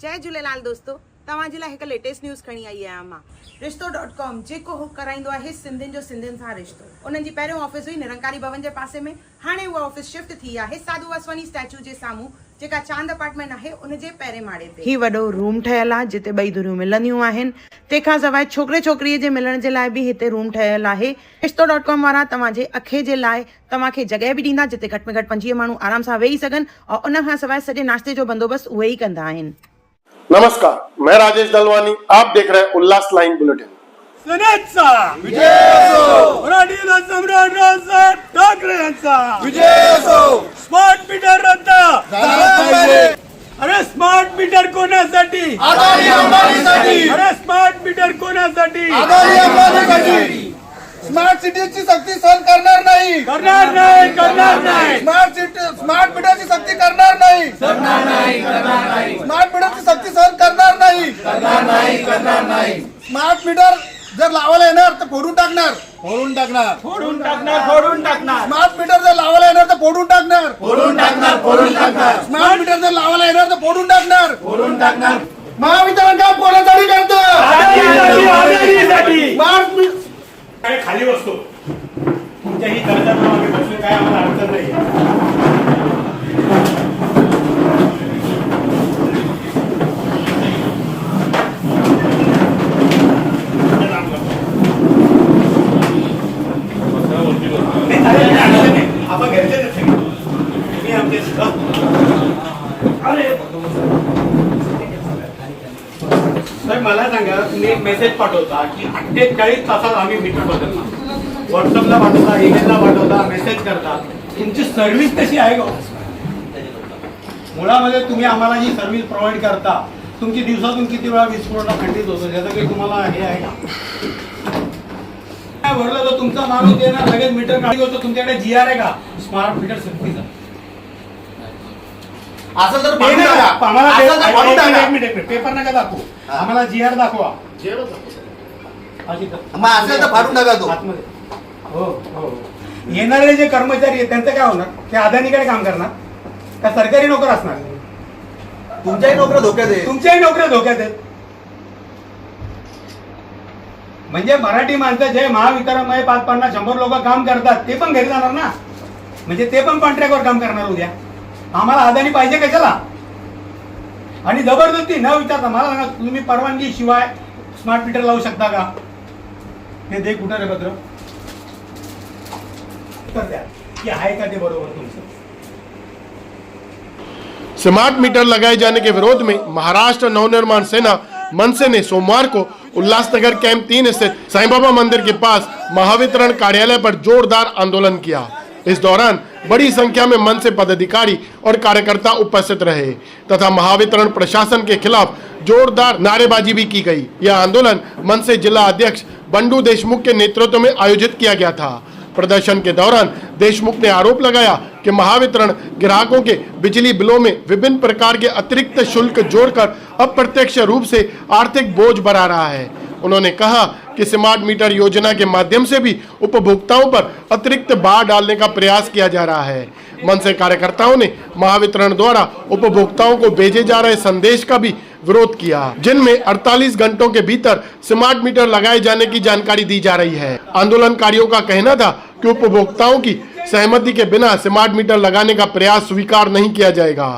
जय झूलेलाल दोस्तों, तव्हांजे लाइ हिकु लेटेस्ट न्यूज़ खणी आई आहियां मां। रिश्तो.com जेको कराईंदो आहे सिंधियुनि जो सिंधियुनि सां रिश्तो। उन्हनि जी पहिरियों ऑफिस हुई निरंकारी भवन जे पासे में, हाणे उहा ऑफिस शिफ्ट थी आहे साधू वासवानी स्टैच्यू जे साम्हूं, जेका चांद अपार्टमेंट आहे उन जे पहिरें माड़े ते। ही वॾो रूम ठहियल आहे जिते ॿई धुरियूं मिलंदियूं आहिनि। तंहिंखां सवाइ छोकिरे छोकिरीअ जे मिलण जे लाइ बि हिते रूम ठहियल आहे। रिश्तो.com वारा तव्हांजे अखे जे लाइ तव्हांखे जॻह बि ॾींदा जिते घटि में घटि 25 माण्हू आराम सां वेही सघनि, और उन खां सवाइ सॼे नाश्ते जो बंदोबस्तु उहे ई कंदा आहिनि। नमस्कार, मैं राजेश दलवानी, आप देख रहे हैं उल्लास लाइन बुलेटिन। सेनेटचा विजय असो, मराठीला सम्राट राजसाहेब ठाकरे यांचा विजय असो। स्मार्ट मीटर रद्द झाला पाहिजे। अरे स्मार्ट मीटर कोणासाठी? अदानी अंबानीसाठी। अरे स्मार्ट मीटर कोणासाठी? अदानी अंबानीसाठी। स्मार्ट सिटीची सक्ती सहन करणार नाही, करणार नाही, करणार नाही। स्मार्ट मीटरची सक्ती करणार नाही, करणार नाही, करणार नाही। स्मार्ट मीटरची सक्ती सहन करणार नाही, करणार नाही, करणार नाही। स्मार्ट मीटर जर लावायला येणार तर फोडून टाकणार, फोडून टाकणार, फोडून टाकणार, फोडून टाकणार। स्मार्ट मीटर जर लावायला येणार तर फोडून टाकणार, फोडून टाकणार, फोडून टाकणार। स्मार्ट मीटर जर लावायला येणार तर फोडून टाकणार, फोडून टाकणार। महावितरण काम कोणासाठी करतं? आदानीसाठी। स्मार्ट काय खाली बसतो तुमच्याही दर्जाला मागे बसले काय आम्हाला अडचण नाही। आपण घरचे तुम्ही आमचे साहेब मला सांगा, तुम्ही एक मेसेज पाठवता की 48 तासात आम्ही मीटर बदलणार, व्हॉट्सअपला पाठवता, ईमेलला पाठवता, मेसेज करता, तुमची सर्व्हिस कशी आहे गो? मुळामध्ये तुम्ही आम्हाला जी सर्व्हिस प्रोव्हाइड करता, तुमची दिवसातून किती वेळा वीज पुरवठा खंडित होतो याचं काही तुम्हाला हे आहे का? काय भरलं तर तुमचा माणूस येणार लगेच मीटर काढली होतो, तुमच्याकडे GR आहे का स्मार्ट मीटर सक्तीचा? असं जर पेपर नका दाखवू, आम्हाला GR दाखवा। असं तर फाडून टाका तो। हो हो, येणारे जे कर्मचारी आहेत त्यांचं काय होणार? ते अदानीकडे काम करणार का सरकारी नोकर असणार? तुमच्याही नोकऱ्या धोक्यात आहे, तुमच्याही नोकऱ्या धोक्यात आहेत। म्हणजे मराठी माणसं जे महावितरणमध्ये 5-50-100 लोक काम करतात ते पण घरी जाणार ना, म्हणजे ते पण कॉन्ट्रॅक्टवर काम करणार उद्या। आम्हाला अदानी पाहिजे कशाला? आणि जबरदस्ती न विचारता मला सांगा, तुम्ही परवानगी शिवाय स्मार्ट मीटर लावू शकता का? हे दे कुठं रे पत्र तर द्या की आहे का ते बरोबर तुमचं। स्मार्ट मीटर लगाए जाने के विरोध में महाराष्ट्र नवनिर्माण सेना मनसे ने सोमवार को उल्लासनगर कैंप 3 स्थित साईं बाबा मंदिर के पास महावितरण कार्यालय पर जोरदार आंदोलन किया। इस दौरान बड़ी संख्या में मनसे पदाधिकारी और कार्यकर्ता उपस्थित रहे तथा महावितरण प्रशासन के खिलाफ जोरदार नारेबाजी भी की गई। यह आंदोलन मनसे जिला अध्यक्ष बंडू देशमुख के नेतृत्व में आयोजित किया गया था। प्रदर्शन के दौरान देशमुख ने आरोप लगाया कि महावितरण ग्राहकों के बिजली बिलों में विभिन्न प्रकार के अतिरिक्त शुल्क जोड़कर अप्रत्यक्ष रूप से आर्थिक बोझ बढ़ा रहा है। उन्होंने कहा कि स्मार्ट मीटर योजना के माध्यम से भी उपभोक्ताओं पर अतिरिक्त भार डालने का प्रयास किया जा रहा है। मनसे कार्यकर्ताओं ने महावितरण द्वारा उपभोक्ताओं को भेजे जा रहे संदेश का भी विरोध किया, जिनमें 48 घंटों के भीतर स्मार्ट मीटर लगाए जाने की जानकारी दी जा रही है। आंदोलनकारियों का कहना था कि उपभोक्ताओं की सहमति के बिना स्मार्ट मीटर लगाने का प्रयास स्वीकार नहीं किया जाएगा।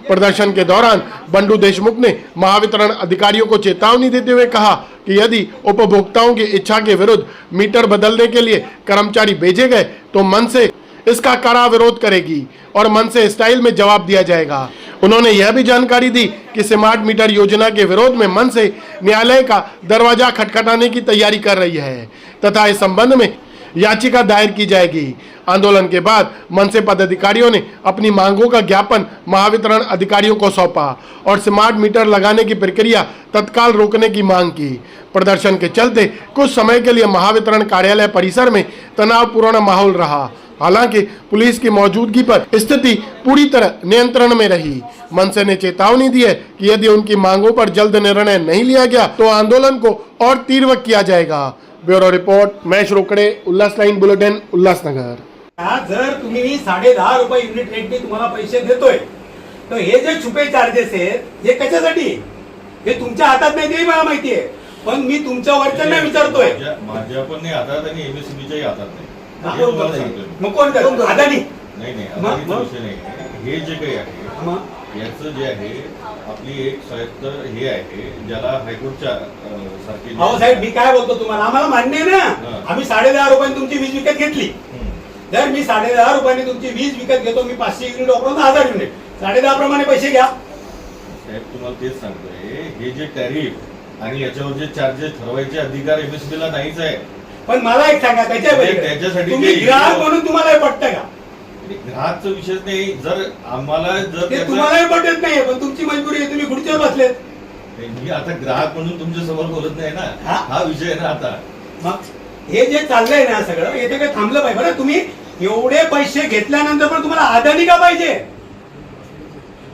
प्रदर्शन के दौरान बंडू देशमुख ने महावितरण अधिकारियों को चेतावनी देते हुए कहा कि यदि उपभोक्ताओं की इच्छा के विरुद्ध मीटर बदलने के लिए कर्मचारी भेजे गए तो मनसे इसका कड़ा विरोध करेगी और मनसे स्टाइल में जवाब दिया जाएगा। उन्होंने यह भी जानकारी दी कि स्मार्ट मीटर योजना के विरोध में मनसे न्यायालय का दरवाजा खटखटाने की तैयारी कर रही है तथा इस संबंध में याचिका दायर की जाएगी। आंदोलन के बाद मनसे पदाधिकारियों ने अपनी मांगों का ज्ञापन महावितरण अधिकारियों को सौंपा और स्मार्ट मीटर लगाने की प्रक्रिया तत्काल रोकने की मांग की। प्रदर्शन के चलते कुछ समय के लिए महावितरण कार्यालय परिसर में तनावपूर्ण माहौल रहा। हालांकि पुलिस की मौजूदगी पर स्थिति पूरी तरह नियंत्रण में रही। मनसे ने चेतावनी दी है कि यदि उनकी मांगों पर जल्द निर्णय नहीं लिया गया तो आंदोलन को और तीव्र किया जाएगा। ब्यूरो रिपोर्ट, महेश रोकडे, उल्लास लाईन बुलेटिन, उल्लासनगर। जर तुम्ही 10.5 रुपये युनिट रेटने तुम्हाला पैसे देतोय तर हे जे छुपे चार्जेस आहेत हे कशासाठी? हे तुमच्या हातात नाही तेही मला माहिती आहे, पण मी तुमच्या वरचं नाही विचारतोय. माझ्या पण नाही हातात आणि एमएससीबीच्याही हातात नाही. हा, हे तुम्हाला सांगतोय. मग कोण करतो? अदानी. नाही नाही, मग? अदानीचा विषय नाही. हे जे काही आहे मग? याचं जे आहे आपली एक स्वायत्त हे आहे ज्याला हायकोर्टच्या सारखी अहो साहेब, मी काय बोलतो तुम्हाला, आम्हाला मान्य आहे हा. ना. आम्ही 10.5 रुपयांनी तुमची वीज विकत घेतली. जर मी 10.5 रुपयांनी तुमची वीज विकत घेतो, मी 500 युनिट वापरून 1000 युनिट, 10.5 प्रमाणे पैसे घ्या. साहेब तुम्हाला तेच सांगतोय, हे जे टॅरिफ आणि याच्यावर जे चार्जेस ठरवायचे अधिकार एमएससीबी ला नाहीच आहे. पण मला एक सांगा, त्याच्यासाठी तुम्ही ते- ग्राहक म्हणून तुम्हाला हे पटतं का? ग्राहकचा विषय नाही. जर आम्हाला जर ते त्याचा- तुम्हालाही पटत नाहीये, पण तुमची मजबुरी आहे, तुम्ही खुर्चीवर बसलेत. मी आता ग्राहक म्हणून तुमच्या समोर बोलत नाही ना, हा? हा विषय आहे ना. आता मग हे जे चाललंय ना सगळं, येथे काही थांबलं पाहिजे. बरं, तुम्ही एवढे पैसे घेतल्यानंतर पण तुम्हाला अदानी का पाहिजे?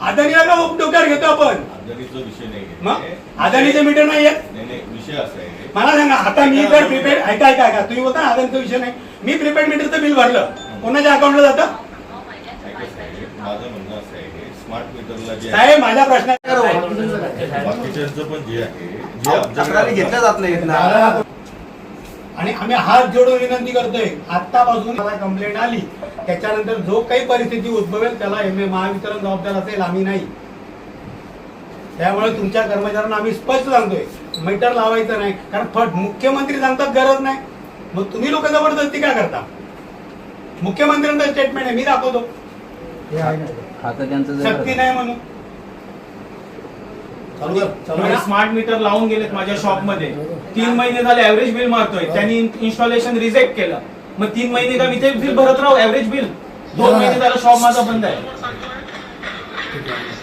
अदानीला का डोक्यावर घेतो आपण? अदानीचा विषय नाही. मग अदानीचे मीटर नाही आहेत. नाही नाही, विषय असा आहे. मला सांगा, आता मी जर प्रीपेड ऐका तुम्ही बोलता ना अदानीचा विषय नाही, मी प्रीपेड मीटरचं बिल भरलं, कोणाच्या अकाउंटला जातं? ऐका साहेब, माझं म्हणणं असं आहे, स्मार्ट मीटरला जे आहे, साहेब माझा प्रश्न बाकीच्यांचं पण जे आहे, जे तक्रारी आमच्याकडे घेतल्या जात नाहीत ना. आणि आम्ही हात जोडून विनंती करतोय, आतापासून मला कंप्लेंट आली त्याच्यानंतर जो काही परिस्थिती उद्भवेल त्याला महावितरण जबाबदार असेल, आम्ही नाही. त्यामुळे तुमच्या कर्मचाऱ्यांना आम्ही स्पष्ट सांगतोय, मीटर लावायचं नाही. कारण मुख्यमंत्री सांगतात गरज नाही, मग तुम्ही लोक जबरदस्ती का करता? मुख्यमंत्र्यांचं स्टेटमेंट आहे, मी दाखवतो. शक्ती नाही म्हणून. स्मार्ट मीटर लावून गेलेत माझ्या शॉप मध्ये, 3 महिने झाले ऍव्हरेज बिल मारतोय. त्यांनी इन्स्टॉलेशन रिजेक्ट केलं, मग 3 महिने का मी ते बिल भरत राहू ऍव्हरेज बिल? 2 महिने झालं शॉप माझा बंद आहे.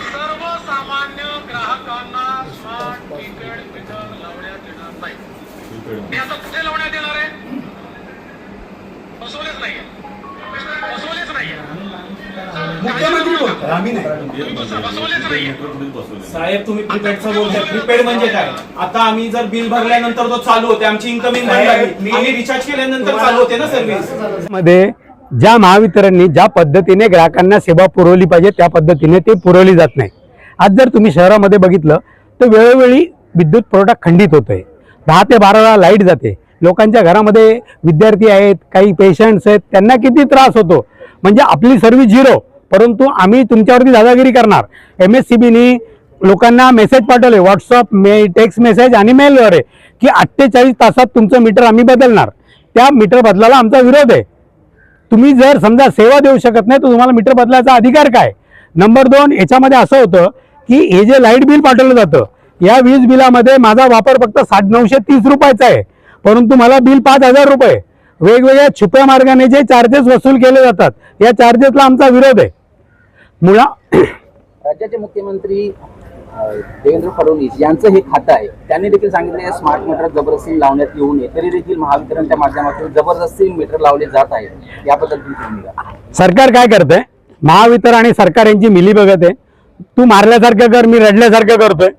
सर्वसामान्य ग्राहकांना स्मार्ट मीटर लावण्यात येणार नाही. हे आता कुठे लावण्यात येणार आहे? बसवलेच नाहीये, बसवलेच नाहीये. मुख्यमंत्री बोलतात, आम्ही नाही. बसवलेच नाहीये. साहेब तुम्ही प्रीपेडचं बोलताय, प्रीपेड म्हणजे काय? आता आम्ही जर बिल भरल्यानंतर तो चालू होते, आमची इन्कमिंग बंद झाली, आम्ही रिचार्ज केल्यानंतर चालू होते ना सर्व्हिस. मध्ये ज्या महावितरणनी ज्या पद्धतीने ग्राहकांना सेवा पुरवली पाहिजे त्या पद्धतीने ते पुरवली जात नाही. आज जर तुम्ही शहरामध्ये बघितलं तर वेळोवेळी विद्युत पुरवठा खंडित होतोय, 10 ते 12 वेळा लाईट जाते. लोकांच्या घरामध्ये विद्यार्थी आहेत, काही पेशंट्स आहेत, त्यांना किती त्रास होतो. म्हणजे आपली सर्व्हिस 0, परंतु आम्ही तुमच्यावरती दादागिरी करणार. MSCBनी लोकांना मेसेज पाठवले, व्हॉट्सअप टेक्स्ट मेसेज आणि मेलद्वारे, की 48 तासात तुमचं मीटर आम्ही बदलणार. त्या मीटर बदलाला आमचा विरोध आहे. तुम्ही जर समजा सेवा देऊ शकत नाही तर तुम्हाला मीटर बदलायचा अधिकार काय? नंबर 2, याच्यामध्ये असं होतं की हे जे लाईट बिल पाठवलं जातं, या वीज बिलामध्ये माझा वापर फक्त 930 रुपयाचा आहे, परंतु मला बिल 5000 रुपये. वेगवेगळ्या छुप्या मार्गाने जे चार्जेस वसूल केले जातात, या चार्जेसला आमचा विरोध आहे. मुळा राज्याचे मुख्यमंत्री देवेंद्र फडणवीस यांचं हे खातं आहे, त्यांनी देखील सांगितले स्मार्ट मीटर जबरदस्ती लावण्यात येऊ नये, तरी देखील महावितरणच्या माध्यमातून जबरदस्ती मीटर लावले जात आहे. याबद्दल भूमिका सरकार काय करतंय? महावितरण आणि सरकार यांची मिलीभगत आहे. तू मारल्यासारखं कर, मी रडल्यासारखं करतोय.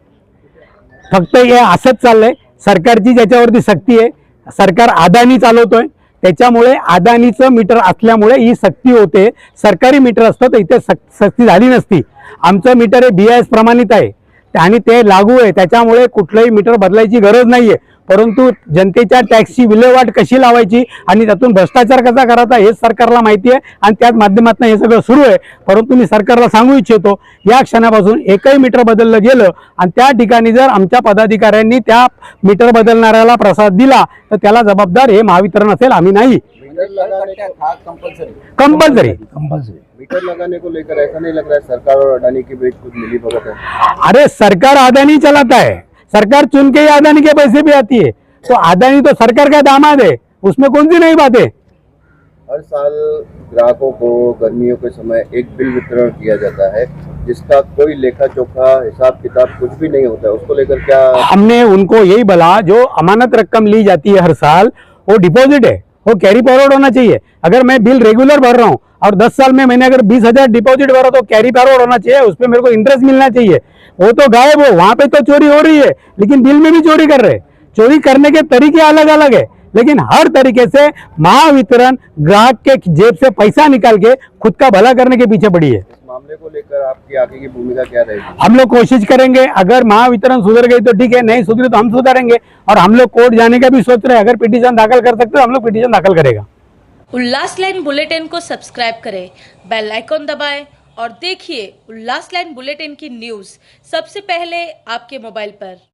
फक्त हे असंच चाललंय. सरकारची ज्याच्यावरती सक्ती आहे, सरकार अदानी चालवतोय, त्याच्यामुळे अदानीचं मीटर असल्यामुळे ही सक्ती होते. सरकारी मीटर असतं तर इथे सक्ती झाली नसती. आमचं मीटर हे BIS प्रमाणित आहे आणि ते लागू आहे, त्याच्यामुळे कुठलंही मीटर बदलायची गरज नाहीये. परंतु जनतेच्या टॅक्सची विल्हेवाट कशी लावायची आणि त्यातून भ्रष्टाचार कसा करायचा हे सरकारला माहिती आहे आणि त्याच माध्यमातून हे सगळं सुरू आहे. परंतु मी सरकारला सांगू इच्छितो, या क्षणापासून एकही मीटर बदललं गेलं आणि त्या ठिकाणी जर आमच्या पदाधिकाऱ्यांनी त्या मीटर बदलणाऱ्याला प्रसाद दिला तर त्याला जबाबदार हे महावितरण असेल, आम्ही नाही. कंपल्सरी मीटर लगाने को लेकर ऐसा नहीं लग रहा है सरकार और अडानी के बीच कुछ मिली भगत है? अरे सरकार अदानी चलाता है, सरकार चुन के ही अदानी के पैसे भी आती है, तो अदानी तो सरकार का दामाद है, उसमें कौन सी नई बात है? हर साल ग्राहकों को गर्मियों के समय एक बिल वितरण किया जाता है जिसका कोई लेखा जोखा हिसाब किताब कुछ भी नहीं होता है, उसको लेकर क्या? हमने उनको यही बोला, जो अमानत रकम ली जाती है हर साल वो डिपॉजिट है, वो कैरी फॉरवर्ड होना चाहिए. अगर मैं बिल रेगुलर भर रहा हूँ और 10 साल में मैंने अगर 20,000 डिपॉजिट भरा तो कैरी फॉरवर्ड होना चाहिए, उस पर मेरे को इंटरेस्ट मिलना चाहिए. वो तो गायब हो, वहां पे तो चोरी हो रही है, लेकिन बिल में भी चोरी कर रहे हैं. चोरी करने के तरीके अलग अलग है, लेकिन हर तरीके से महावितरण ग्राहक के जेब से पैसा निकाल के खुद का भला करने के पीछे पड़ी है. मामले को लेकर आपकी आगे की भूमिका क्या रहेगी? हम लोग कोशिश करेंगे, अगर महावितरण सुधर गई तो ठीक है, नहीं सुधरी तो हम सुधारेंगे। और हम लोग कोर्ट जाने का भी सोच रहे हैं, अगर पिटीशन दाखिल कर सकते तो हम लोग पिटीशन दाखिल करेगा। उल्लास लाइन बुलेटिन को सब्सक्राइब करें, बेल आइकॉन दबाएं और देखिए उल्लास लाइन बुलेटिन की न्यूज़ सबसे पहले आपके मोबाइल पर।